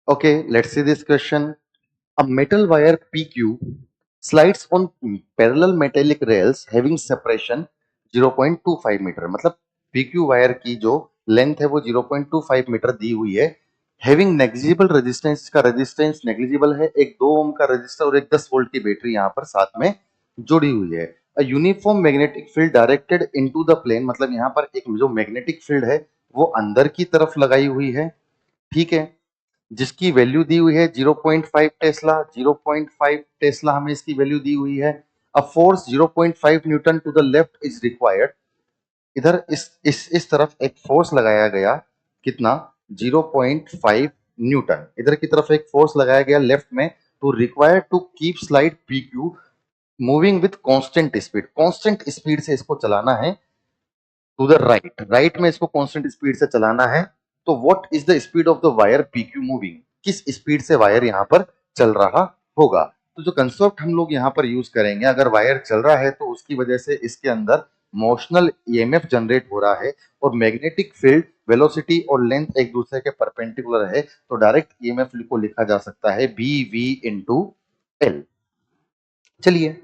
Okay, let's see this question. A metal wire PQ slides on parallel metallic rails having separation 0.25 metre. मतलब PQ wire की जो length है वो 0.25 metre दी हुई है। हैविंग नेग्लिजिबल रेजिस्टेंस, का रेजिस्टेंस नेग्लिजिबल है। एक 2 ओम का रेजिस्टर और एक 10 वोल्ट की बैटरी यहाँ पर साथ में जुड़ी हुई है। A uniform magnetic field directed into the plane, मतलब यहाँ पर एक जो मैग्नेटिक फील्ड है वो अंदर की तरफ लगाई हुई है। ठीक है, जिसकी वैल्यू दी हुई है 0.5 टेस्ला। 0.5 टेस्ला हमें इसकी वैल्यू दी हुई है। A force 0.5 newton to the left is required. इधर इस तरफ एक फोर्स लगाया गया, कितना? 0.5 न्यूटन। इधर की तरफ एक फोर्स लगाया गया लेफ्ट में, to required to keep slide PQ moving with constant speed. Constant speed से इसको चलाना है टू द राइट। राइट में इसको कांस्टेंट स्पीड से चलाना है। तो what is the speed of the wire PQ moving? किस स्पीड से वायर यहाँ पर चल रहा होगा? तो जो कंसेप्ट हम लोग यहाँ पर यूज करेंगे, अगर वायर चल रहा है तो उसकी वजह से इसके अंदर मोशनल EMF जनरेट हो रहा है और मैग्नेटिक फील्ड, वेलोसिटी और लेंथ एक दूसरे के परपेंडिकुलर है, तो डायरेक्ट EMF को लिखा जा सकता है BV इंटू L। चलिए,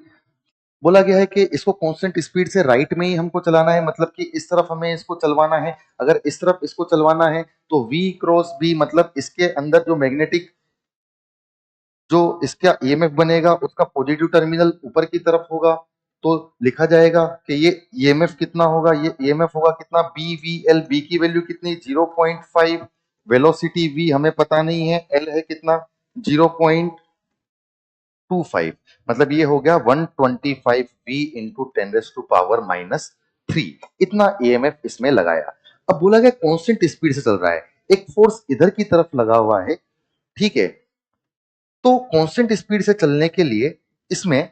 बोला गया है कि इसको कांस्टेंट स्पीड से राइट में ही हमको चलाना है, मतलब कि इस तरफ हमें इसको चलवाना है। अगर इस तरफ इसको चलवाना है तो V क्रॉस B, मतलब इसके अंदर जो मैग्नेटिक, जो इसका EMF बनेगा उसका पॉजिटिव टर्मिनल ऊपर की तरफ होगा। तो लिखा जाएगा कि ये EMF कितना होगा? ये EMF होगा कितना? BVL। B की वैल्यू कितनी? 0.5। वेलोसिटी V हमें पता नहीं है, L है कितना? 0.25। मतलब ये हो गया 125V इंटू 10⁻⁻³ इतना EMF इसमें लगाया। अब बोला गया कांस्टेंट स्पीड से चल रहा है, एक फोर्स इधर की तरफ लगा हुआ है। ठीक है, तो कांस्टेंट स्पीड से चलने के लिए इसमें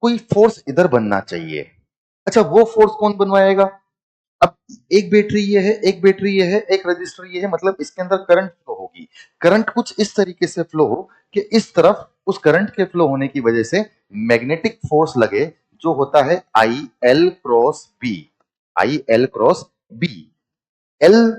कोई फोर्स इधर बनना चाहिए। अच्छा, वो फोर्स कौन बनवाएगा? अब एक बैटरी ये है, एक बैटरी ये है, एक रजिस्टर ये है, मतलब इसके अंदर करंट फ्लो होगी। करंट कुछ इस तरीके से फ्लो हो कि इस तरफ उस करंट के फ्लो होने की वजह से मैग्नेटिक फोर्स लगे, जो होता है IL cross B. IL cross B. L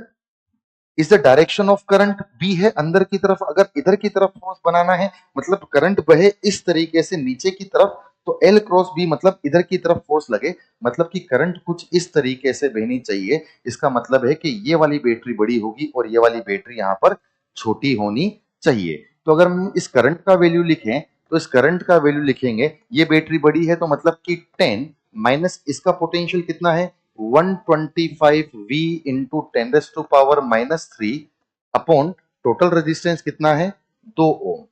is the direction of current, B है अंदर की तरफ। अगर इधर की तरफ फोर्स बनाना है, मतलब करंट बहे इस तरीके से नीचे की तरफ, तो L क्रॉस बी मतलब इधर की तरफ फोर्स लगे, मतलब कि करंट कुछ इस तरीके से बहनी चाहिए। इसका मतलब है कि ये वाली बैटरी बड़ी होगी और ये वाली बैटरी यहाँ पर छोटी होनी चाहिए। तो अगर हम इस करंट का वैल्यू लिखें, तो इस करंट का वैल्यू लिखेंगे, ये बैटरी बड़ी है तो मतलब कि 10 माइनस इसका पोटेंशियल कितना है? 125V into 10⁻³ upon total resistance कितना है? 2 ओम।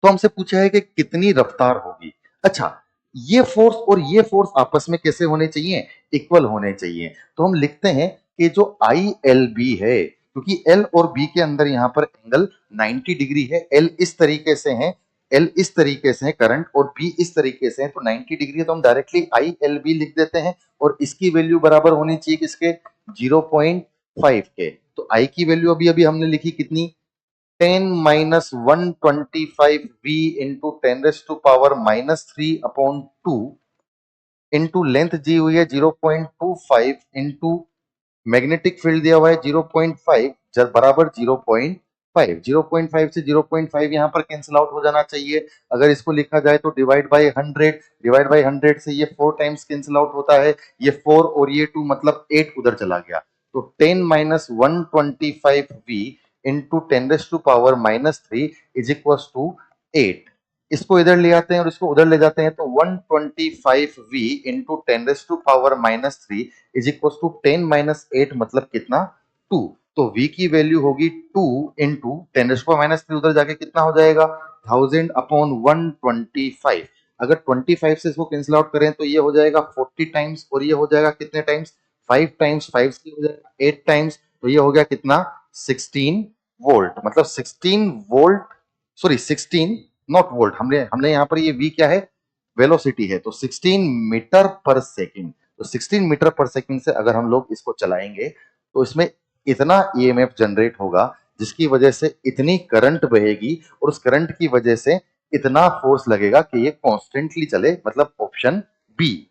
तो हमसे पूछा है कि कितनी रफ्तार होगी। अच्छा, ये फोर्स और ये फोर्स आपस में कैसे होने चाहिए? इक्वल होने चाहिए। तो हम लिखते हैं कि जो ILB है, क्योंकि L और B के अंदर यहाँ पर एंगल 90 डिग्री है। L इस तरीके से है, L इस तरीके से है करंट, और B इस तरीके से है, तो 90 डिग्री है, तो हम डायरेक्टली ILB लिख देते हैं। और इसकी वैल्यू बराबर होनी चाहिए किसके? 0.5 के। तो I की वैल्यू अभी अभी हमने लिखी कितनी? 10 minus 125V into 10⁻³ upon 2 into length दी हुई है 0.25 इंटू मैग्नेटिक फील्ड दिया हुआ है 0.5 बराबर 0.5। 0.5 से 0.5 यहाँ पर कैंसिल आउट हो जाना चाहिए। अगर इसको लिखा जाए तो डिवाइड बाय 100। डिवाइड बाय 100 से ये 4 टाइम्स कैंसिल आउट होता है। ये 4 और ये 2 मतलब 8 उधर चला गया। तो 10 minus 125V into 10⁻³ is equal to 8। इसको इधर ले आते हैं और इसको उधर ले जाते हैं, तो 125V into 10⁻³ is equal to 10 minus 8 मतलब कितना? 2। तो V की वैल्यू होगी 2 इंटू 10⁻³ उधर जाके कितना हो जाएगा? 1000 अपॉन 125। अगर 25 से इसको कैंसिल आउट करें तो ये हो जाएगा 40 टाइम्स, और ये हो जाएगा कितने टाइम्स? 5 टाइम्स। 5 से हो जाएगा 8 टाइम्स, तो ये हो गया कितना? 16 वोल्ट। मतलब 16 वोल्ट, सॉरी 16 नॉट वोल्ट, हमने हमने यहाँ पर ये V क्या है? वेलोसिटी है। तो 16 मीटर पर सेकंड। तो 16 मीटर पर सेकंड से अगर हम लोग इसको चलाएंगे तो इसमें इतना EMF जनरेट होगा, जिसकी वजह से इतनी करंट बहेगी, और उस करंट की वजह से इतना फोर्स लगेगा कि ये कॉन्स्टेंटली चले, मतलब ऑप्शन बी।